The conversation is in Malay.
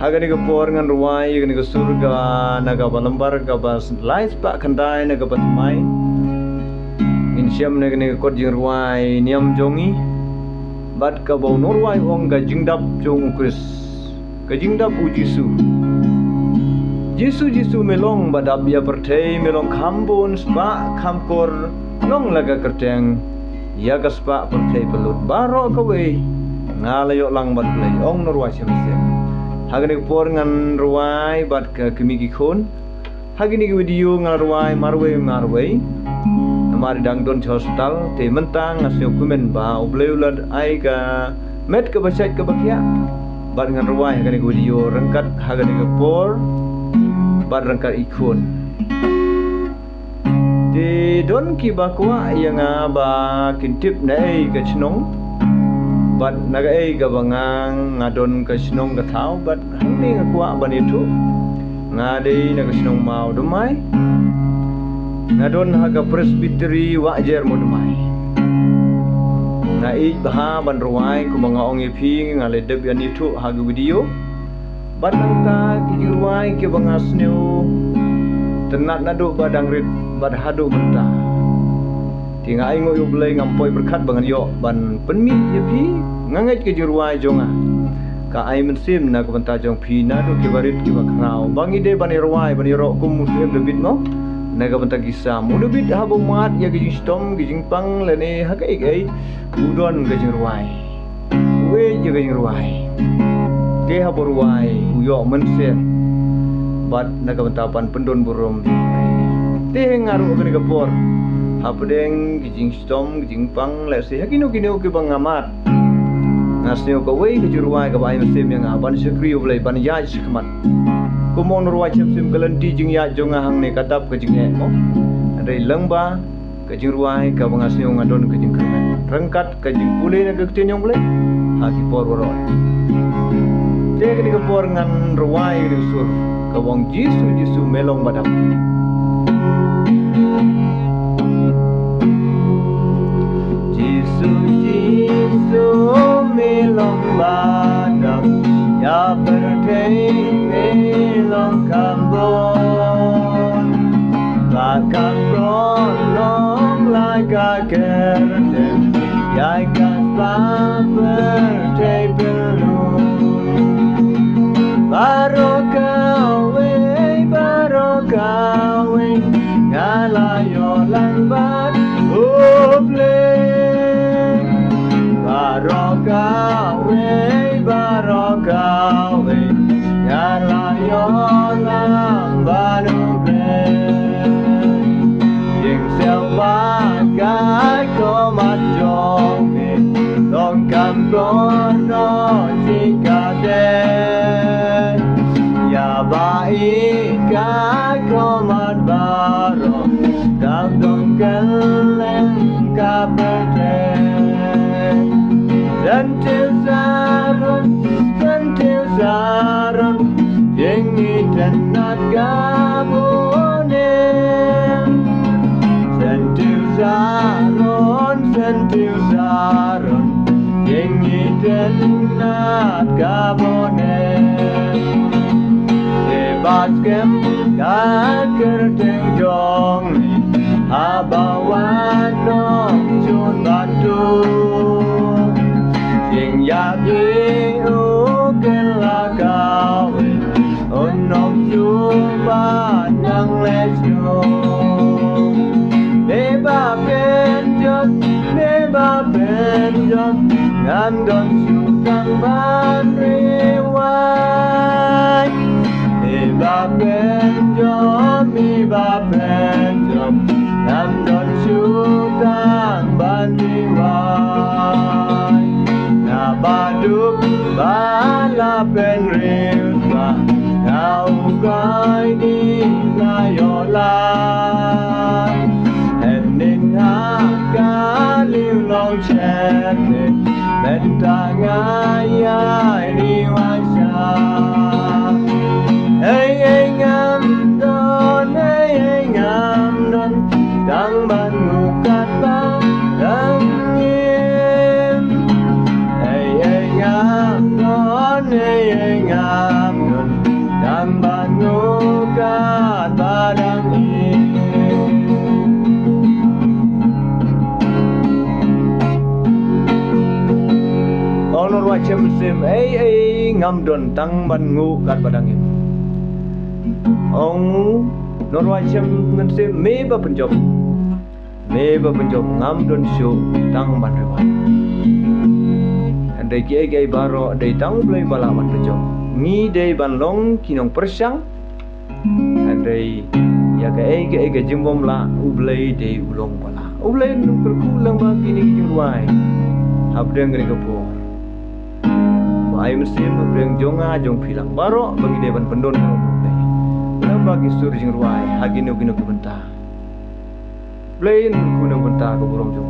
Haga ni kapor ngan ruai ni ke surga naga balambar ka bas lais pak kandai naga patmai insyam ni kot jing ruai niam jongi bat ka bau norwai ong ka jingdap jong ukris ka jingdap u Jisu melong badap ya pertei melong kambun spa kamkor long laga kerteng ya ka spa pertei pelut baro ka we ngalayo lang bat play ong norwai semse hagani por ngan ruai bat ka kemigi khon hagini video ngal ruai marwe namari dangdon hospital te mentang ngasio kumen ba obleulat ai ka met ka basait ka bakya bat ngan ruai hagani video rengkat hagani por bat rengkat ikhon di don ki bakwa yang ba kintip nai ka chnong bat naga ei ka bangang ngadon ka chnong ka thau bat hangni ngakwa ban itu ngadei naga chnong mau domai ngadon haga presbytery wajer mo domai ngai bah ban ruai ku banga ong epi ngale deb yan itu haga video bat nangta ki ruai ki banga sneu tenat nadu badang rit bad hadu menta tinga ingo yu blai ngampoi berkat bangan yo ban penmi yepi ngangai ke juruai jonga ka ai mensim na ko banta jong phi na do ke barit ki bakrau bangi de bani ruai bani ro kum muslim debit no na ka banta kisa mu debit habo mat ya ge stom ge jingpang lene ha kai udon ge juruai we je ge juruai ke habo ruai uyo mensen bat na ka banta pan pendon burum te ngaru ke kapor hapdeng gijing stom gijing pang lesi hakino kino ke bangamat ngasnyo ko wei ke juruai ka bai mesim yang aban sekri ulai ban ya sikmat kumon ruai sim galenti jing ya jonga hang ne katap ke jing mo adai lengba ke juruai ka bangasnyo ngadon ke jing kremen rengkat ke jing pule ne ke tenyong ble ha ki por ro te ke kapor ngan ruai ni sur ka wong jisu melong badap Jisu melong badap ya pertei melong kambon bakal long laga kerden ya kaspa pertei belum barokawe ngalayo lambat oble barokawe ngalayo lambat oble jing selwa kai ko majong long kampon no sikade ya bai kai ko mat baro dam dong kelen ka berde Sentil saron Yengi tenat gabone Sentil saron Yengi tenat gabone Sebas kem kakir teng jong Abawan nong chun batu ya bi o kelagawe onom juba nang lesyo neba benjot ngandon sutang banriwai neba benjot ngandon sutang banriwai baduk bala penrilma kau kai di layola hening hakaliu long chete mentangaya di wasa hey ngam don dang bangukat bang ngam macam sim ngam don tang ban ngu kat badangin ong non macam sim me ba penjob ngam don syo tang ban rewa andai ki baro dai tang blai bala ban penjob ngi dai ban long kinong persang andai ya ke jimbom la ublai dai ulong bala ublai nu perkulang ba kini jingwai habdeng ngri kepo ai mesim breng jonga jong philang baro bagi deban pendon kang ublai lam bagi sur jingwai hagino gino kubenta plain kuno benta ko burom jong